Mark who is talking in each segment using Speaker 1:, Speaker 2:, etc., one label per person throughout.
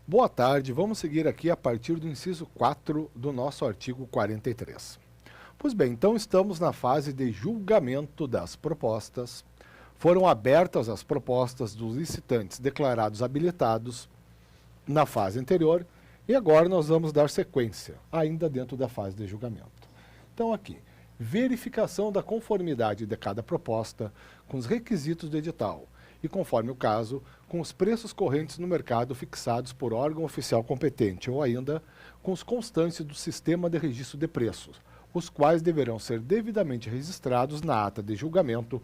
Speaker 1: Boa tarde, vamos seguir aqui a partir do inciso 4 do nosso artigo 43. Pois bem, então estamos na fase de julgamento das propostas. Foram abertas as propostas dos licitantes declarados habilitados na fase anterior e agora nós vamos dar sequência, ainda dentro da fase de julgamento. Então aqui, verificação da conformidade de cada proposta com os requisitos do edital e, conforme o caso, com os preços correntes no mercado fixados por órgão oficial competente ou ainda com os constantes do sistema de registro de preços, os quais deverão ser devidamente registrados na ata de julgamento,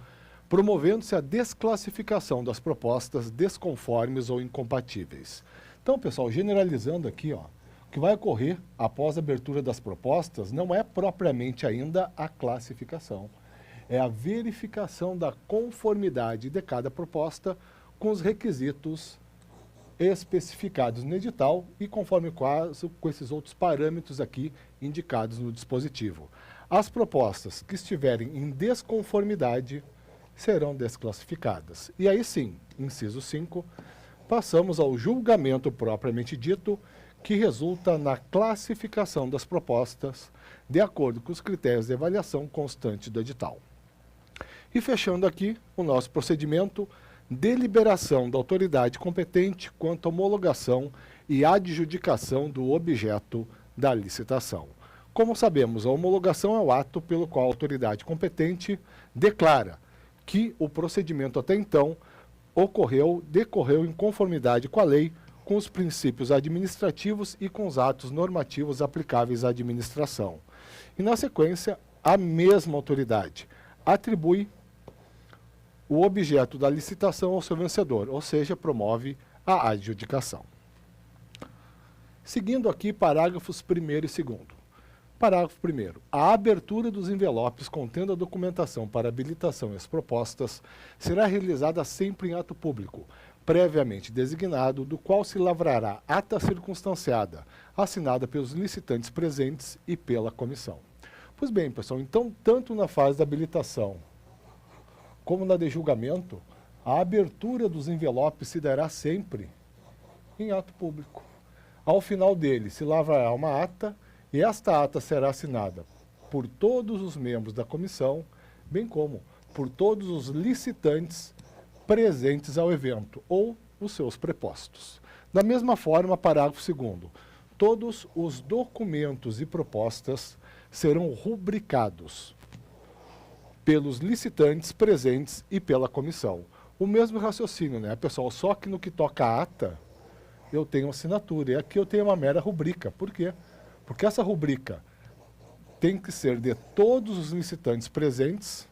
Speaker 1: promovendo-se a desclassificação das propostas desconformes ou incompatíveis. Então, pessoal, generalizando aqui, o que vai ocorrer após a abertura das propostas não é propriamente ainda a classificação, é a verificação da conformidade de cada proposta com os requisitos especificados no edital e, conforme o caso, com esses outros parâmetros aqui indicados no dispositivo. As propostas que estiverem em desconformidade serão desclassificadas. E aí sim, inciso 5, passamos ao julgamento propriamente dito, que resulta na classificação das propostas de acordo com os critérios de avaliação constante do edital. E fechando aqui o nosso procedimento, deliberação da autoridade competente quanto à homologação e adjudicação do objeto da licitação. Como sabemos, a homologação é o ato pelo qual a autoridade competente declara que o procedimento até então decorreu em conformidade com a lei, com os princípios administrativos e com os atos normativos aplicáveis à administração. E, na sequência, a mesma autoridade atribui o objeto da licitação ao seu vencedor, ou seja, promove a adjudicação. Seguindo aqui parágrafos 1º e 2º. Parágrafo 1º. A abertura dos envelopes contendo a documentação para habilitação e as propostas será realizada sempre em ato público, previamente designado, do qual se lavrará ata circunstanciada, assinada pelos licitantes presentes e pela comissão. Pois bem, pessoal, então, tanto na fase da habilitação como na de julgamento, a abertura dos envelopes se dará sempre em ato público. Ao final dele, se lavrará uma ata, e esta ata será assinada por todos os membros da comissão, bem como por todos os licitantes presentes ao evento, ou os seus prepostos. Da mesma forma, parágrafo 2º, todos os documentos e propostas serão rubricados pelos licitantes presentes e pela comissão. O mesmo raciocínio, né, pessoal? Só que no que toca a ata, eu tenho assinatura, e aqui eu tenho uma mera rubrica. Por quê? Porque essa rubrica tem que ser de todos os licitantes presentes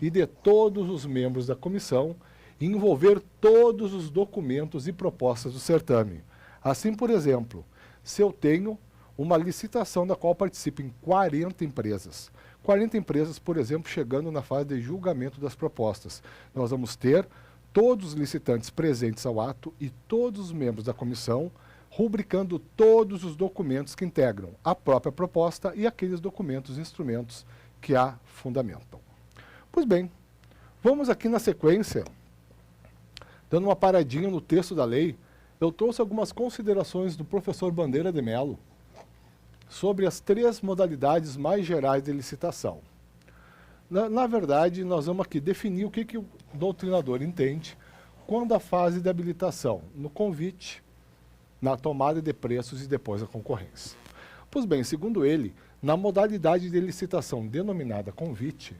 Speaker 1: e de todos os membros da comissão, e envolver todos os documentos e propostas do certame. Assim, por exemplo, se eu tenho uma licitação da qual participem 40 empresas, 40 empresas, por exemplo, chegando na fase de julgamento das propostas, nós vamos ter todos os licitantes presentes ao ato e todos os membros da comissão, rubricando todos os documentos que integram a própria proposta e aqueles documentos e instrumentos que a fundamentam. Pois bem, vamos aqui na sequência, dando uma paradinha no texto da lei, eu trouxe algumas considerações do professor Bandeira de Mello sobre as 3 modalidades mais gerais de licitação. Na verdade, nós vamos aqui definir o que o doutrinador entende quando a fase de habilitação, no convite, na tomada de preços e depois a concorrência. Pois bem, segundo ele, na modalidade de licitação denominada convite,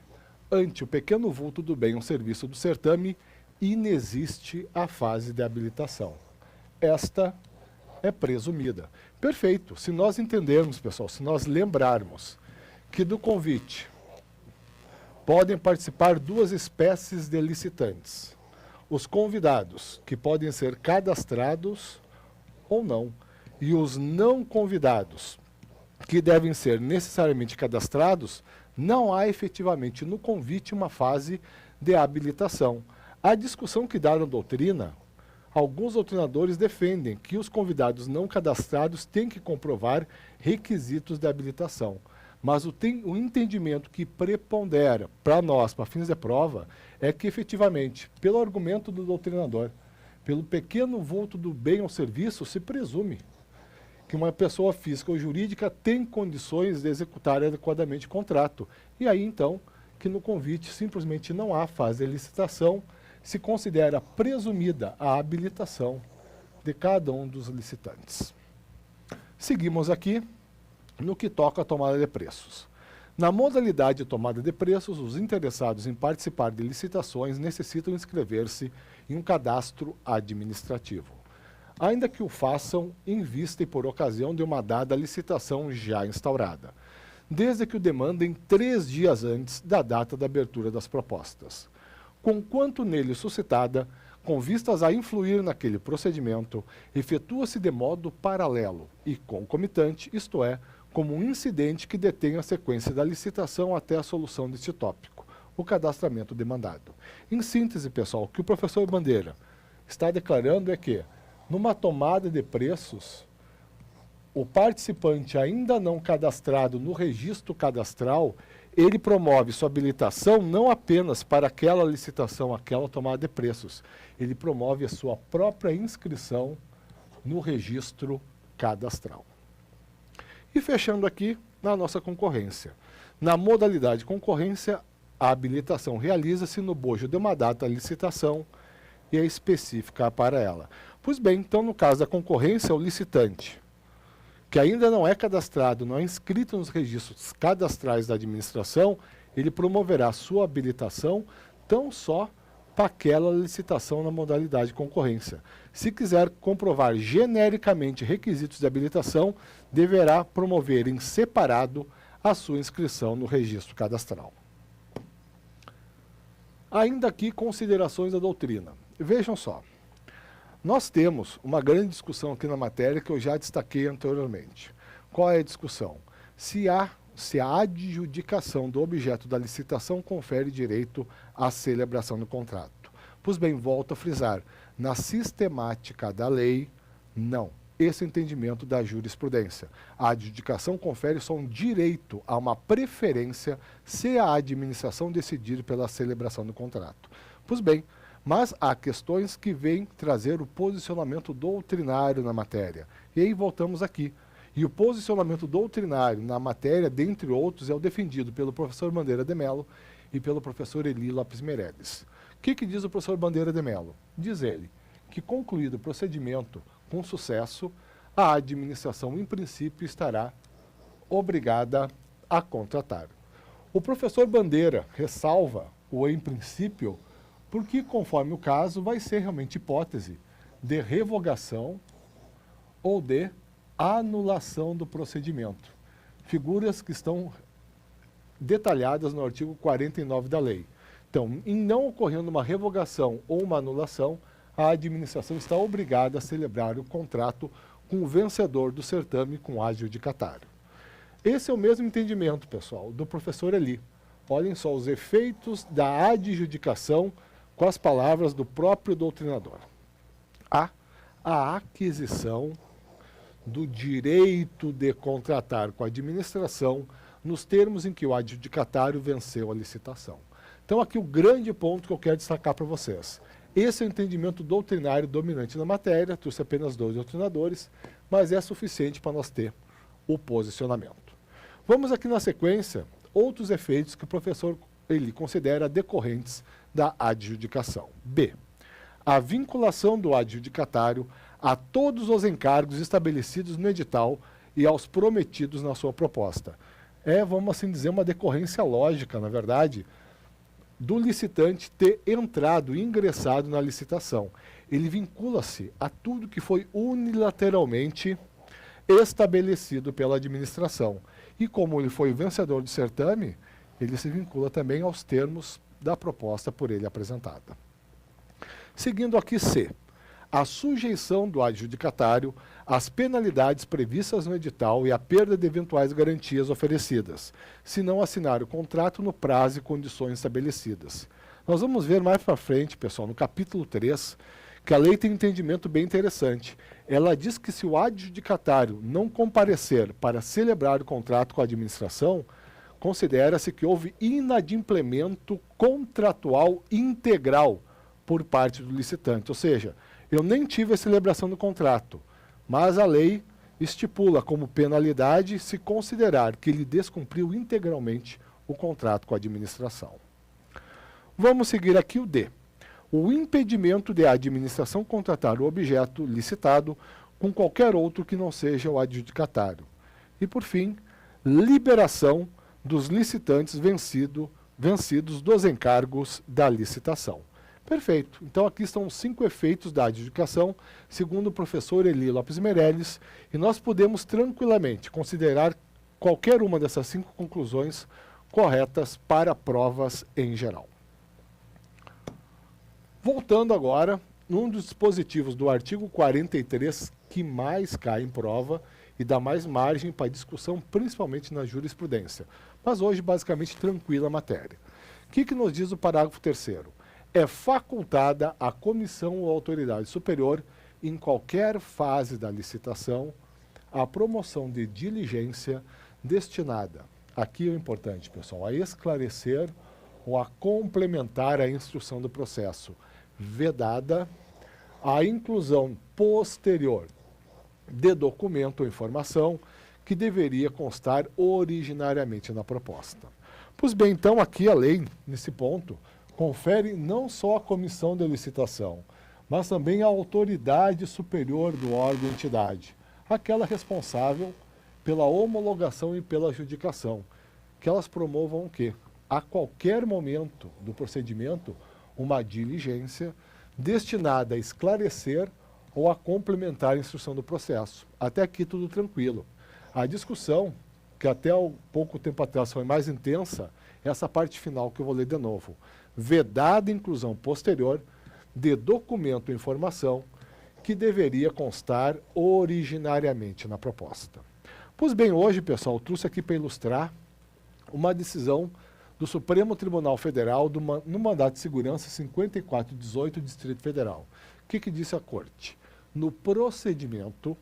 Speaker 1: ante o pequeno vulto do bem ou serviço do certame, inexiste a fase de habilitação. Esta é presumida. Perfeito. Se nós entendermos, pessoal, se nós lembrarmos que do convite podem participar 2 espécies de licitantes. Os convidados, que podem ser cadastrados ou não, e os não convidados, que devem ser necessariamente cadastrados, não há efetivamente no convite uma fase de habilitação. A discussão que dá na doutrina, alguns doutrinadores defendem que os convidados não cadastrados têm que comprovar requisitos de habilitação. Mas o entendimento que prepondera para nós, para fins de prova, é que efetivamente, pelo argumento do doutrinador, Pelo pequeno vulto do bem ou serviço, se presume que uma pessoa física ou jurídica tem condições de executar adequadamente o contrato. E aí, então, que no convite simplesmente não há fase de licitação, se considera presumida a habilitação de cada um dos licitantes. Seguimos aqui no que toca à tomada de preços. Na modalidade de tomada de preços, os interessados em participar de licitações necessitam inscrever-se em um cadastro administrativo, ainda que o façam em vista e por ocasião de uma dada licitação já instaurada, desde que o demandem 3 dias antes da data da abertura das propostas, conquanto nele suscitada, com vistas a influir naquele procedimento, efetua-se de modo paralelo e concomitante, isto é, como um incidente que detém a sequência da licitação até a solução deste tópico, o cadastramento demandado. Em síntese, pessoal, o que o professor Bandeira está declarando é que, numa tomada de preços, o participante ainda não cadastrado no registro cadastral, ele promove sua habilitação não apenas para aquela licitação, aquela tomada de preços, ele promove a sua própria inscrição no registro cadastral. E fechando aqui na nossa concorrência. Na modalidade concorrência, a habilitação realiza-se no bojo de uma data licitação e é específica para ela. Pois bem, então no caso da concorrência, o licitante, que ainda não é cadastrado, não é inscrito nos registros cadastrais da administração, ele promoverá sua habilitação tão só para aquela licitação na modalidade concorrência. Se quiser comprovar genericamente requisitos de habilitação, deverá promover em separado a sua inscrição no registro cadastral. Ainda aqui, considerações da doutrina. Vejam só, nós temos uma grande discussão aqui na matéria que eu já destaquei anteriormente. Qual é a discussão? Se a adjudicação do objeto da licitação confere direito à celebração do contrato. Pois bem, volto a frisar, na sistemática da lei, não. Esse é o entendimento da jurisprudência. A adjudicação confere só um direito a uma preferência se a administração decidir pela celebração do contrato. Pois bem, mas há questões que vêm trazer o posicionamento doutrinário na matéria. E aí voltamos aqui. E o posicionamento doutrinário na matéria, dentre outros, é o defendido pelo professor Bandeira de Mello e pelo professor Eli Lopes Meirelles. O que diz o professor Bandeira de Mello? Diz ele que, concluído o procedimento com sucesso, a administração, em princípio, estará obrigada a contratar. O professor Bandeira ressalva o em princípio, porque, conforme o caso, vai ser realmente hipótese de revogação ou de anulação do procedimento. Figuras que estão detalhadas no artigo 49 da lei. Então, em não ocorrendo uma revogação ou uma anulação, a administração está obrigada a celebrar o contrato com o vencedor do certame com adjudicatário. Esse é o mesmo entendimento, pessoal, do professor Eli. Olhem só os efeitos da adjudicação com as palavras do próprio doutrinador. A aquisição do direito de contratar com a administração nos termos em que o adjudicatário venceu a licitação. Então, aqui o grande ponto que eu quero destacar para vocês. Esse é o entendimento doutrinário dominante na matéria, trouxe apenas 2 doutrinadores, mas é suficiente para nós ter o posicionamento. Vamos aqui na sequência, outros efeitos que o professor Eli considera decorrentes da adjudicação. B. A vinculação do adjudicatário a todos os encargos estabelecidos no edital e aos prometidos na sua proposta. É, vamos assim dizer, uma decorrência lógica, na verdade, do licitante ter entrado e ingressado na licitação. Ele vincula-se a tudo que foi unilateralmente estabelecido pela administração. E como ele foi o vencedor do certame, ele se vincula também aos termos da proposta por ele apresentada. Seguindo aqui C. A sujeição do adjudicatário às penalidades previstas no edital e a perda de eventuais garantias oferecidas, se não assinar o contrato no prazo e condições estabelecidas. Nós vamos ver mais para frente, pessoal, no capítulo 3, que a lei tem um entendimento bem interessante. Ela diz que se o adjudicatário não comparecer para celebrar o contrato com a administração, considera-se que houve inadimplemento contratual integral por parte do licitante, ou seja, Eu nem tive a celebração do contrato, mas a lei estipula como penalidade se considerar que ele descumpriu integralmente o contrato com a administração. Vamos seguir aqui o D. O impedimento de a administração contratar o objeto licitado com qualquer outro que não seja o adjudicatário. E, por fim, liberação dos licitantes vencidos dos encargos da licitação. Perfeito. Então, aqui estão os 5 efeitos da adjudicação, segundo o professor Eli Lopes Meirelles, e nós podemos tranquilamente considerar qualquer uma dessas 5 conclusões corretas para provas em geral. Voltando agora, um dos dispositivos do artigo 43 que mais cai em prova e dá mais margem para discussão, principalmente na jurisprudência. Mas hoje, basicamente, tranquila a matéria. O que nos diz o parágrafo 3º? É facultada à comissão ou autoridade superior, em qualquer fase da licitação, a promoção de diligência destinada, aqui é o importante, pessoal, a esclarecer ou a complementar a instrução do processo, vedada a inclusão posterior de documento ou informação que deveria constar originariamente na proposta. Pois bem, então, aqui a lei, nesse ponto, confere não só à comissão de licitação, mas também à autoridade superior do órgão ou entidade, aquela responsável pela homologação e pela adjudicação, que elas promovam o quê? A qualquer momento do procedimento, uma diligência destinada a esclarecer ou a complementar a instrução do processo. Até aqui tudo tranquilo. A discussão, que até há pouco tempo atrás foi mais intensa, é essa parte final que eu vou ler de novo. Vedada a inclusão posterior de documento ou informação que deveria constar originariamente na proposta. Pois bem, hoje, pessoal, eu trouxe aqui para ilustrar uma decisão do Supremo Tribunal Federal no mandato de segurança 5418, Distrito Federal. O que disse a Corte? No procedimento,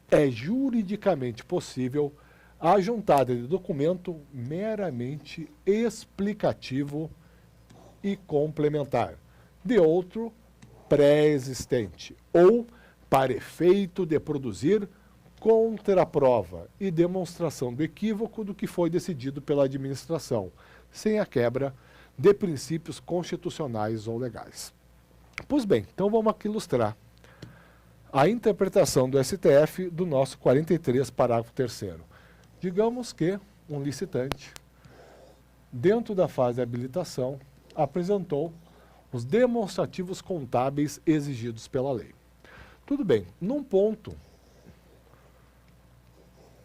Speaker 1: é juridicamente possível a juntada de documento meramente explicativo e complementar de outro pré-existente, ou para efeito de produzir contraprova e demonstração do equívoco do que foi decidido pela administração, sem a quebra de princípios constitucionais ou legais. Pois bem, então vamos aqui ilustrar a interpretação do STF do nosso 43, parágrafo 3º. Digamos que um licitante, dentro da fase de habilitação, apresentou os demonstrativos contábeis exigidos pela lei. Tudo bem, num ponto,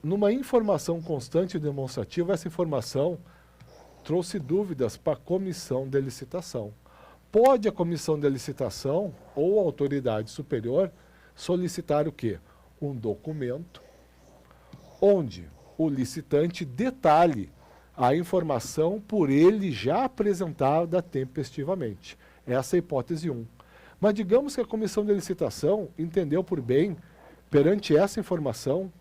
Speaker 1: numa informação constante e demonstrativa, essa informação trouxe dúvidas para a comissão de licitação. Pode a comissão de licitação ou a autoridade superior solicitar o quê? Um documento onde o licitante detalhe a informação por ele já apresentada tempestivamente. Essa é a hipótese 1. Mas digamos que a comissão de licitação entendeu por bem, perante essa informação,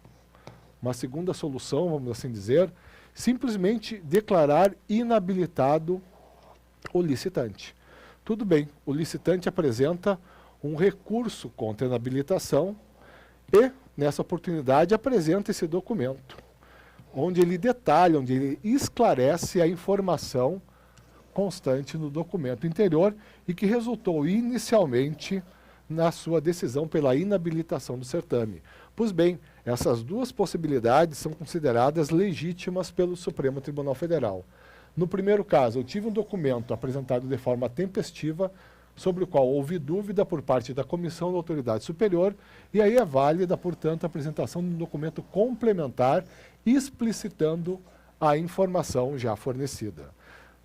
Speaker 1: uma segunda solução, vamos assim dizer, simplesmente declarar inabilitado o licitante. Tudo bem, o licitante apresenta um recurso contra a inabilitação e, nessa oportunidade, apresenta esse documento, onde ele detalha, onde ele esclarece a informação constante no documento interior e que resultou inicialmente na sua decisão pela inabilitação do certame. Pois bem, essas duas possibilidades são consideradas legítimas pelo Supremo Tribunal Federal. No primeiro caso, eu tive um documento apresentado de forma tempestiva, sobre o qual houve dúvida por parte da comissão da autoridade superior, e aí é válida, portanto, a apresentação de um documento complementar explicitando a informação já fornecida.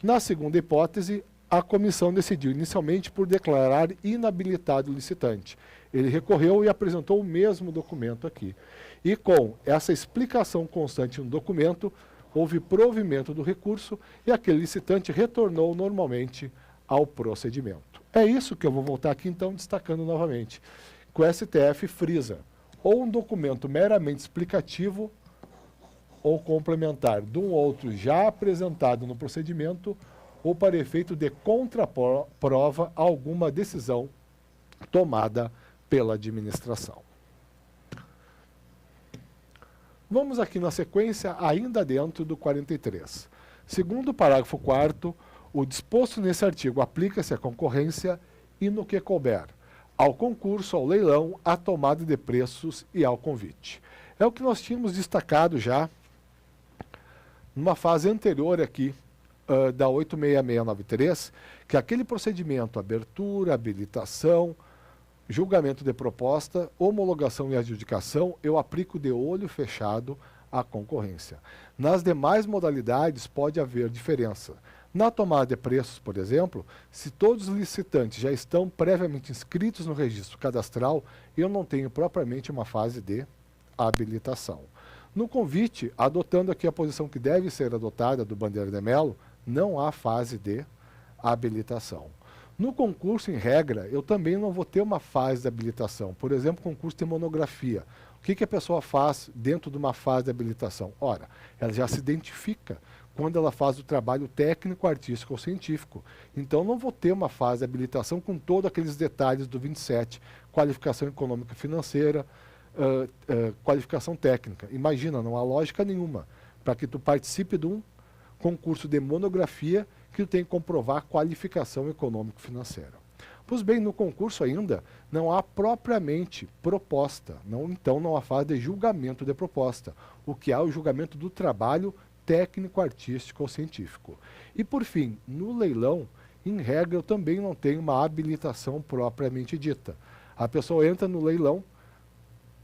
Speaker 1: Na segunda hipótese, a comissão decidiu inicialmente por declarar inabilitado o licitante. Ele recorreu e apresentou o mesmo documento aqui. E com essa explicação constante no documento, houve provimento do recurso e aquele licitante retornou normalmente ao procedimento. É isso que eu vou voltar aqui, então, destacando novamente. Que o STF frisa ou um documento meramente explicativo ou complementar de um outro já apresentado no procedimento ou para efeito de contraprova alguma decisão tomada pela administração. Vamos aqui na sequência, ainda dentro do 43. Segundo o parágrafo 4º, o disposto nesse artigo aplica-se à concorrência e no que couber, ao concurso, ao leilão, à tomada de preços e ao convite. É o que nós tínhamos destacado já numa fase anterior aqui, da 86693, que aquele procedimento, abertura, habilitação, julgamento de proposta, homologação e adjudicação, eu aplico de olho fechado à concorrência. Nas demais modalidades pode haver diferença. Na tomada de preços, por exemplo, se todos os licitantes já estão previamente inscritos no registro cadastral, eu não tenho propriamente uma fase de habilitação. No convite, adotando aqui a posição que deve ser adotada do Bandeira de Mello, não há fase de habilitação. No concurso, em regra, eu também não vou ter uma fase de habilitação. Por exemplo, concurso de monografia. O que a pessoa faz dentro de uma fase de habilitação? Ora, ela já se identifica quando ela faz o trabalho técnico, artístico ou científico. Então, não vou ter uma fase de habilitação com todos aqueles detalhes do 27, qualificação econômica e financeira, qualificação técnica. Imagina, não há lógica nenhuma para que tu participe de um concurso de monografia que tu tem que comprovar qualificação econômico-financeira. Pois bem, no concurso ainda não há propriamente proposta, então não há fase de julgamento de proposta. O que há é o julgamento do trabalho técnico, artístico ou científico. E por fim, no leilão, em regra, eu também não tenho uma habilitação propriamente dita. A pessoa entra no leilão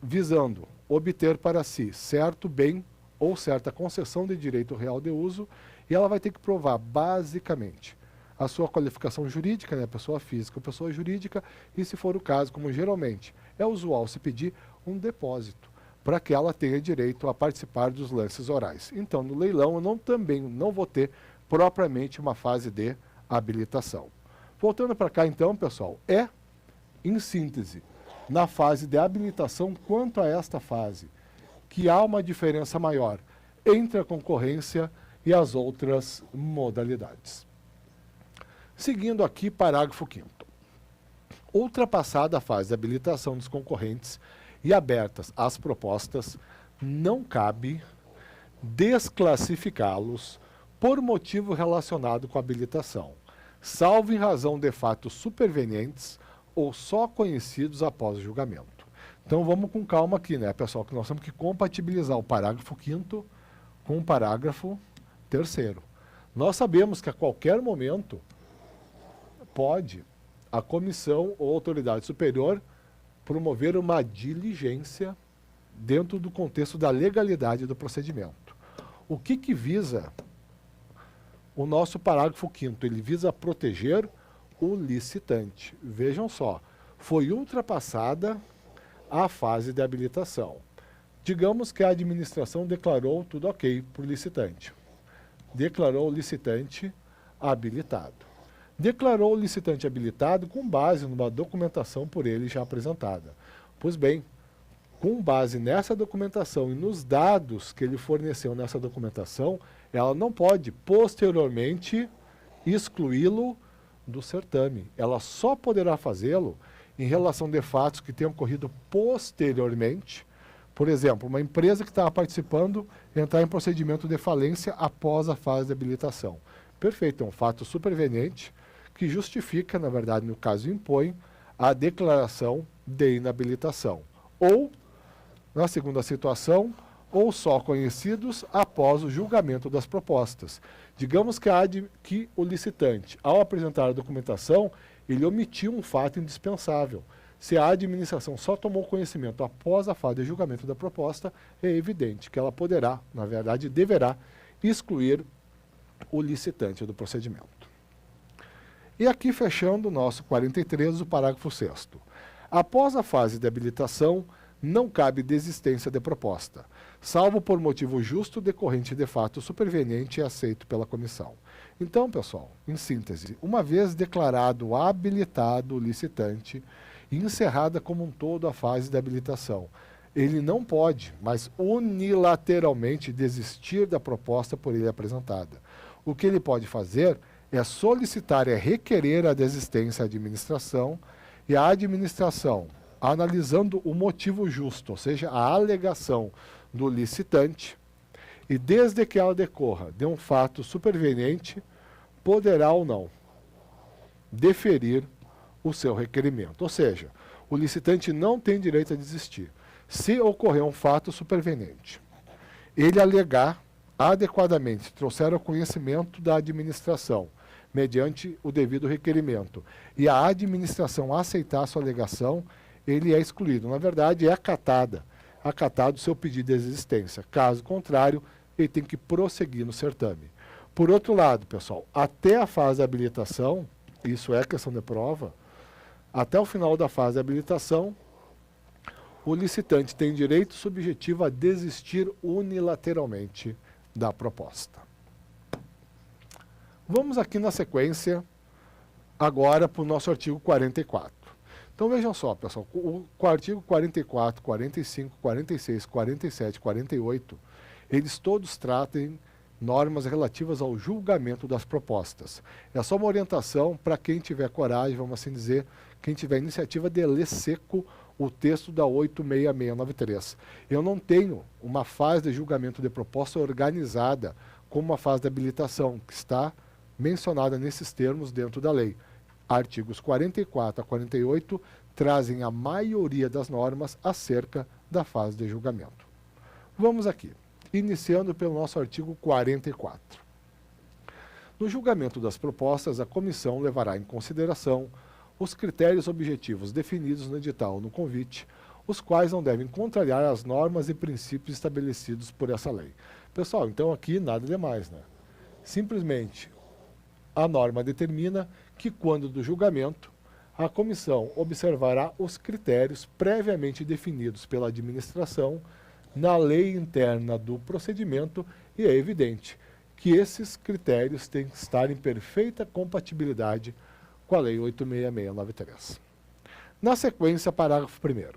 Speaker 1: visando obter para si certo bem ou certa concessão de direito real de uso, e ela vai ter que provar, basicamente, a sua qualificação jurídica, né, pessoa física ou pessoa jurídica, e se for o caso, como geralmente é usual se pedir, um depósito, para que ela tenha direito a participar dos lances orais. Então, no leilão, eu também não vou ter propriamente uma fase de habilitação. Voltando para cá, então, pessoal, em síntese, na fase de habilitação, quanto a esta fase, que há uma diferença maior entre a concorrência e as outras modalidades. Seguindo aqui, parágrafo 5º. Ultrapassada a fase de habilitação dos concorrentes e abertas as propostas, não cabe desclassificá-los por motivo relacionado com a habilitação, salvo em razão de fatos supervenientes ou só conhecidos após o julgamento. Então vamos com calma aqui, né, pessoal, que nós temos que compatibilizar o parágrafo 5º com o parágrafo 3º. Nós sabemos que a qualquer momento pode a comissão ou autoridade superior promover uma diligência dentro do contexto da legalidade do procedimento. O que visa o nosso parágrafo 5º? Ele visa proteger o licitante. Vejam só, foi ultrapassada a fase de habilitação. Digamos que a administração declarou tudo ok para o licitante. Declarou o licitante habilitado. Declarou o licitante habilitado com base numa documentação por ele já apresentada. Pois bem, com base nessa documentação e nos dados que ele forneceu nessa documentação, ela não pode posteriormente excluí-lo do certame. Ela só poderá fazê-lo em relação de fatos que tenham ocorrido posteriormente. Por exemplo, uma empresa que estava participando entrar em procedimento de falência após a fase de habilitação. Perfeito, é um fato superveniente que justifica, na verdade, no caso impõe, a declaração de inabilitação. Ou, na segunda situação, ou só conhecidos após o julgamento das propostas. Digamos que o licitante, ao apresentar a documentação, ele omitiu um fato indispensável. Se a administração só tomou conhecimento após a fase de julgamento da proposta, é evidente que ela poderá, na verdade, deverá excluir o licitante do procedimento. E aqui, fechando o nosso 43, o parágrafo 6º. Após a fase de habilitação, não cabe desistência de proposta, salvo por motivo justo decorrente de fato superveniente e aceito pela comissão. Então, pessoal, em síntese, uma vez declarado habilitado o licitante e encerrada como um todo a fase de habilitação, ele não pode, mas unilateralmente, desistir da proposta por ele apresentada. O que ele pode fazer é solicitar, requerer a desistência à administração, e a administração, analisando o motivo justo, ou seja, a alegação do licitante, e desde que ela decorra de um fato superveniente, poderá ou não deferir o seu requerimento. Ou seja, o licitante não tem direito a desistir. Se ocorrer um fato superveniente, ele alegar adequadamente, trouxer ao conhecimento da administração, mediante o devido requerimento, e a administração aceitar a sua alegação, ele é excluído. Na verdade, é acatado o seu pedido de existência. Caso contrário, ele tem que prosseguir no certame. Por outro lado, pessoal, até a fase de habilitação, isso é questão de prova, até o final da fase de habilitação, o licitante tem direito subjetivo a desistir unilateralmente da proposta. Vamos aqui na sequência, agora para o nosso artigo 44. Então vejam só, pessoal, o artigo 44, 45, 46, 47, 48, eles todos tratam normas relativas ao julgamento das propostas. É só uma orientação para quem tiver coragem, vamos assim dizer, quem tiver iniciativa de ler seco o texto da 86693. Eu não tenho uma fase de julgamento de proposta organizada como uma fase de habilitação, que está mencionada nesses termos dentro da lei. Artigos 44 a 48 trazem a maioria das normas acerca da fase de julgamento. Vamos aqui, iniciando pelo nosso artigo 44. No julgamento das propostas, a comissão levará em consideração os critérios objetivos definidos no edital ou no convite, os quais não devem contrariar as normas e princípios estabelecidos por essa lei. Pessoal, então aqui nada demais, né? Simplesmente a norma determina que, quando do julgamento, a comissão observará os critérios previamente definidos pela administração na lei interna do procedimento, e é evidente que esses critérios têm que estar em perfeita compatibilidade com a lei 86693. Na sequência, parágrafo 1º.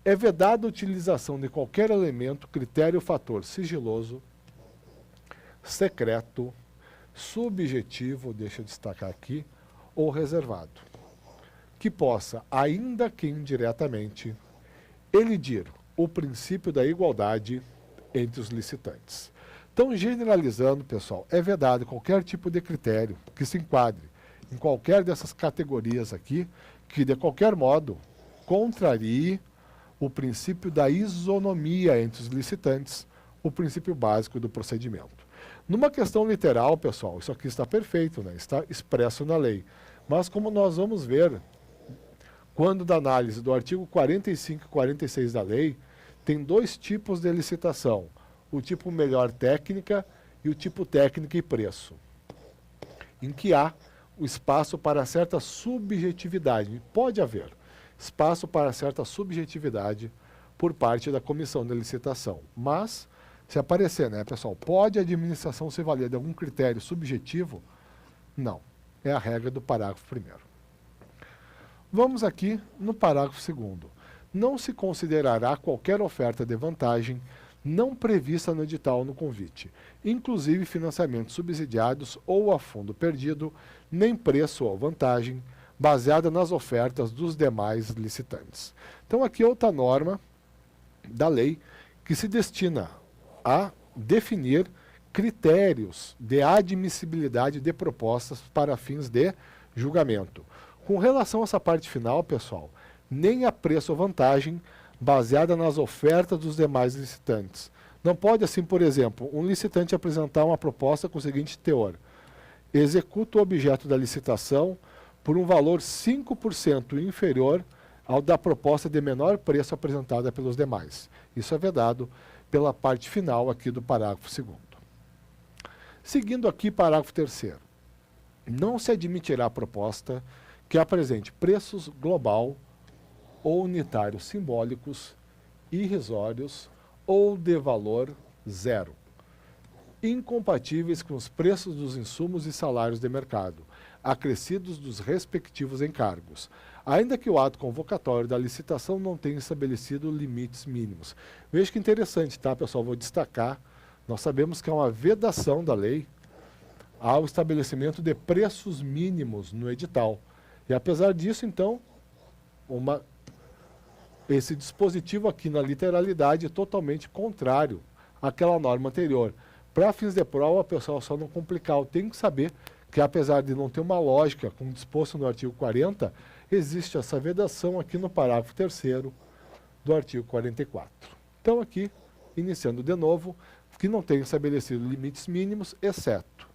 Speaker 1: É vedada a utilização de qualquer elemento, critério ou fator sigiloso, secreto, subjetivo, deixa eu destacar aqui, ou reservado, que possa, ainda que indiretamente, elidir o princípio da igualdade entre os licitantes. Então, generalizando, pessoal, é vedado qualquer tipo de critério que se enquadre em qualquer dessas categorias aqui, que de qualquer modo contrarie o princípio da isonomia entre os licitantes, o princípio básico do procedimento. Numa questão literal, pessoal, isso aqui está perfeito, né? Está expresso na lei. Mas como nós vamos ver, quando da análise do artigo 45 e 46 da lei, tem dois tipos de licitação, o tipo melhor técnica e o tipo técnica e preço, em que há o espaço para certa subjetividade. Pode haver espaço para certa subjetividade por parte da comissão de licitação. Mas, se aparecer, né, pessoal, pode a administração se valer de algum critério subjetivo? Não. É a regra do parágrafo 1º. Vamos aqui no parágrafo 2º. Não se considerará qualquer oferta de vantagem não prevista no edital ou no convite, inclusive financiamentos subsidiados ou a fundo perdido, nem preço ou vantagem, baseada nas ofertas dos demais licitantes. Então aqui é outra norma da lei que se destina a definir critérios de admissibilidade de propostas para fins de julgamento. Com relação a essa parte final, pessoal, nem a preço ou vantagem baseada nas ofertas dos demais licitantes. Não pode, assim, por exemplo, um licitante apresentar uma proposta com o seguinte teor: executa o objeto da licitação por um valor 5% inferior ao da proposta de menor preço apresentada pelos demais. Isso é vedado pela parte final aqui do parágrafo 2º. Seguindo aqui, parágrafo 3º. Não se admitirá a proposta que apresente preços global ou unitários simbólicos, irrisórios ou de valor zero, incompatíveis com os preços dos insumos e salários de mercado, acrescidos dos respectivos encargos, ainda que o ato convocatório da licitação não tenha estabelecido limites mínimos. Veja que interessante, tá, pessoal? Vou destacar. Nós sabemos que é uma vedação da lei ao estabelecimento de preços mínimos no edital. E apesar disso, então, uma esse dispositivo aqui na literalidade é totalmente contrário àquela norma anterior. Para fins de prova, pessoal, só não complicar, eu tenho que saber que apesar de não ter uma lógica, como disposto no artigo 40, existe essa vedação aqui no parágrafo 3º do artigo 44. Então aqui, iniciando de novo, que não tem estabelecido limites mínimos, exceto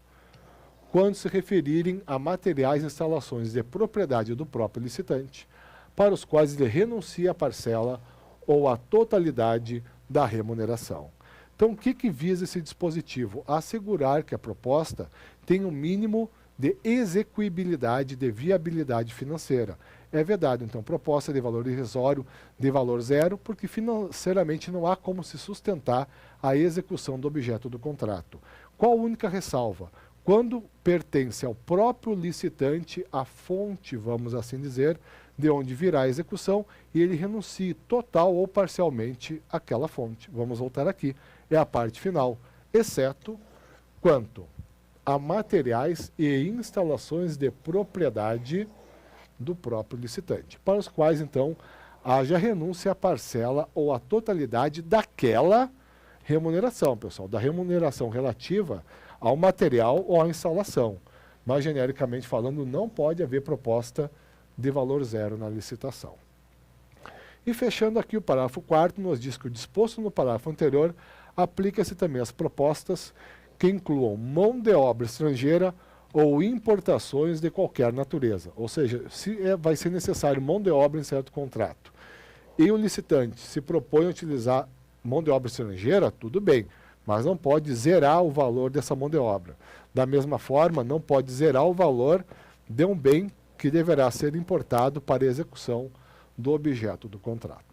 Speaker 1: quando se referirem a materiais e instalações de propriedade do próprio licitante, para os quais ele renuncia a parcela ou a totalidade da remuneração. Então, o que visa esse dispositivo? Assegurar que a proposta tenha um mínimo de execuibilidade, de viabilidade financeira. É vedado, então, proposta de valor irrisório, de valor zero, porque financeiramente não há como se sustentar a execução do objeto do contrato. Qual a única ressalva? Quando pertence ao próprio licitante a fonte, vamos assim dizer, de onde virá a execução, e ele renuncie total ou parcialmente àquela fonte. Vamos voltar aqui. É a parte final, exceto quanto a materiais e instalações de propriedade do próprio licitante, para os quais, então, haja renúncia à parcela ou à totalidade daquela remuneração, pessoal, da remuneração relativa ao material ou à instalação. Mas, genericamente falando, não pode haver proposta de valor zero na licitação. E fechando aqui o parágrafo 4º, nos diz que o disposto no parágrafo anterior aplica-se também às propostas que incluam mão de obra estrangeira ou importações de qualquer natureza. Ou seja, se vai ser necessário mão de obra em certo contrato e o licitante se propõe a utilizar mão de obra estrangeira, tudo bem, mas não pode zerar o valor dessa mão de obra. Da mesma forma, não pode zerar o valor de um bem que deverá ser importado para a execução do objeto do contrato.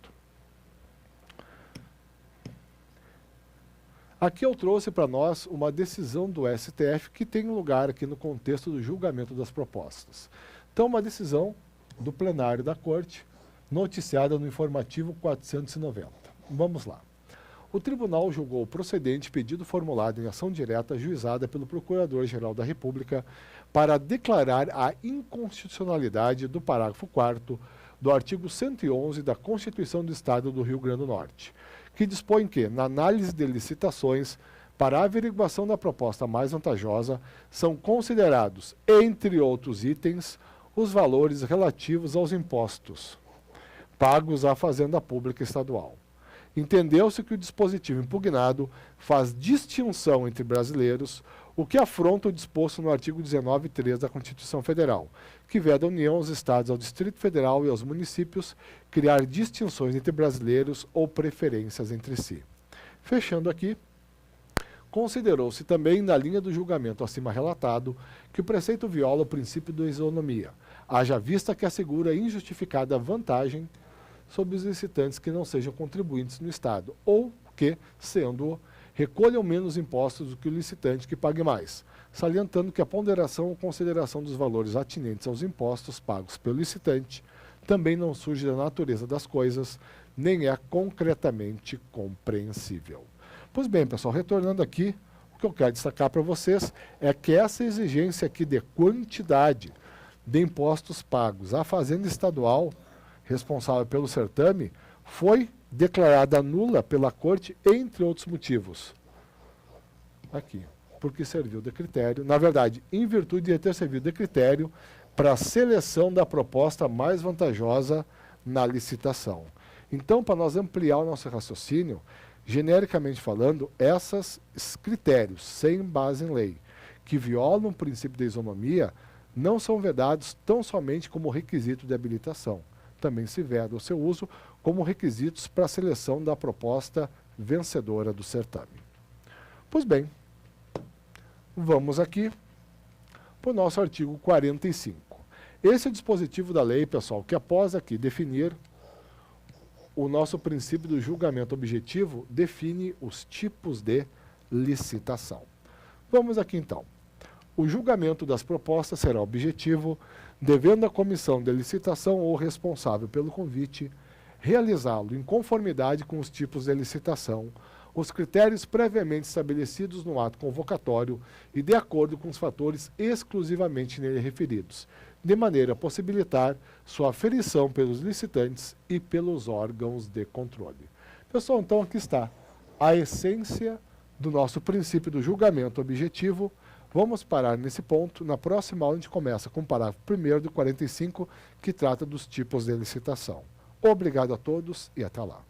Speaker 1: Aqui eu trouxe para nós uma decisão do STF que tem lugar aqui no contexto do julgamento das propostas. Então, uma decisão do plenário da Corte, noticiada no informativo 490. Vamos lá. O tribunal julgou procedente pedido formulado em ação direta ajuizada pelo Procurador-Geral da República para declarar a inconstitucionalidade do parágrafo 4º do artigo 111 da Constituição do Estado do Rio Grande do Norte, que dispõe que, na análise de licitações, para a averiguação da proposta mais vantajosa, são considerados, entre outros itens, os valores relativos aos impostos pagos à Fazenda Pública Estadual. Entendeu-se que o dispositivo impugnado faz distinção entre brasileiros, o que afronta o disposto no artigo 19.3 da Constituição Federal, que veda a União, aos Estados, ao Distrito Federal e aos municípios criar distinções entre brasileiros ou preferências entre si. Fechando aqui, considerou-se também, na linha do julgamento acima relatado, que o preceito viola o princípio da isonomia, haja vista que assegura injustificada vantagem sobre os licitantes que não sejam contribuintes no Estado, ou que, sendo, recolham menos impostos do que o licitante que pague mais, salientando que a ponderação ou consideração dos valores atinentes aos impostos pagos pelo licitante também não surge da natureza das coisas, nem é concretamente compreensível. Pois bem, pessoal, retornando aqui, o que eu quero destacar para vocês é que essa exigência aqui de quantidade de impostos pagos à Fazenda Estadual responsável pelo certame, foi declarada nula pela Corte, entre outros motivos. Aqui, porque serviu de critério, na verdade, em virtude de ter servido de critério para a seleção da proposta mais vantajosa na licitação. Então, para nós ampliar o nosso raciocínio, genericamente falando, esses critérios, sem base em lei, que violam o princípio da isonomia, não são vedados tão somente como requisito de habilitação. Também se veda o seu uso como requisitos para a seleção da proposta vencedora do certame. Pois bem, vamos aqui para o nosso artigo 45. Esse é o dispositivo da lei, pessoal, que após aqui definir o nosso princípio do julgamento objetivo, define os tipos de licitação. Vamos aqui então. O julgamento das propostas será objetivo, devendo a comissão de licitação ou responsável pelo convite realizá-lo em conformidade com os tipos de licitação, os critérios previamente estabelecidos no ato convocatório e de acordo com os fatores exclusivamente nele referidos, de maneira a possibilitar sua aferição pelos licitantes e pelos órgãos de controle. Pessoal, então aqui está a essência do nosso princípio do julgamento objetivo. Vamos parar nesse ponto. Na próxima aula a gente começa com o parágrafo 1º do 45, que trata dos tipos de licitação. Obrigado a todos e até lá.